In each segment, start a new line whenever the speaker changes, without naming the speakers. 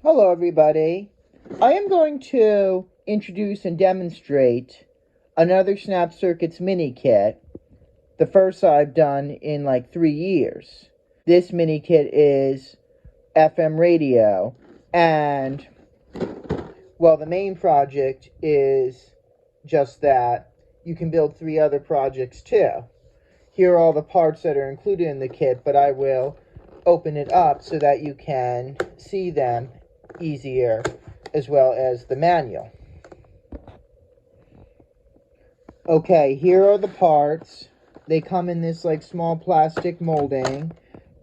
Hello everybody. I am going to introduce and demonstrate another Snap Circuits mini kit, the first I've done in like 3 years. This mini kit is FM radio, and well, the main project is just that. You can build 3 other projects too. Here are all the parts that are included in the kit, but I will open it up so that you can see them easier, as well as the manual. Okay, here are the parts. They come in this like small plastic molding,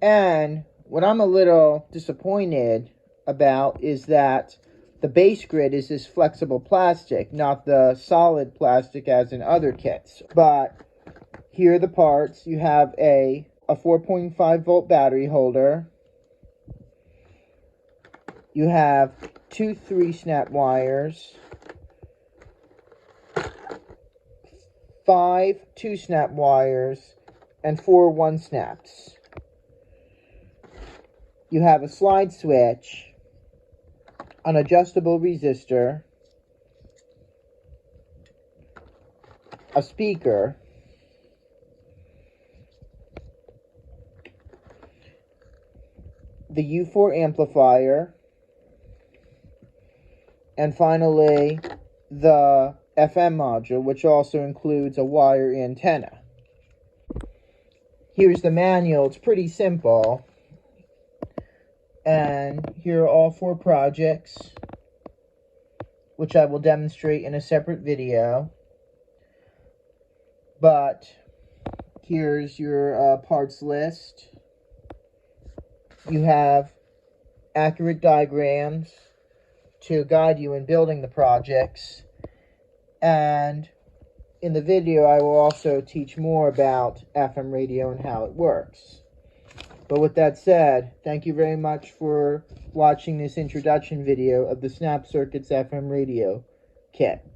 and what I'm a little disappointed about is that the base grid is this flexible plastic, not the solid plastic as in other kits. But here are the parts. You have a 4.5 volt battery holder. You have 2 3-snap wires, 5 2-snap wires, and 4 1-snaps. You have a slide switch, an adjustable resistor, a speaker, the U4 amplifier, and finally the FM module, which also includes a wire antenna. Here's the manual. It's pretty simple. And here are all 4 projects, which I will demonstrate in a separate video. But here's your parts list. You have accurate diagrams to guide you in building the projects. And in the video, I will also teach more about FM radio and how it works. But with that said, thank you very much for watching this introduction video of the Snap Circuits FM radio kit.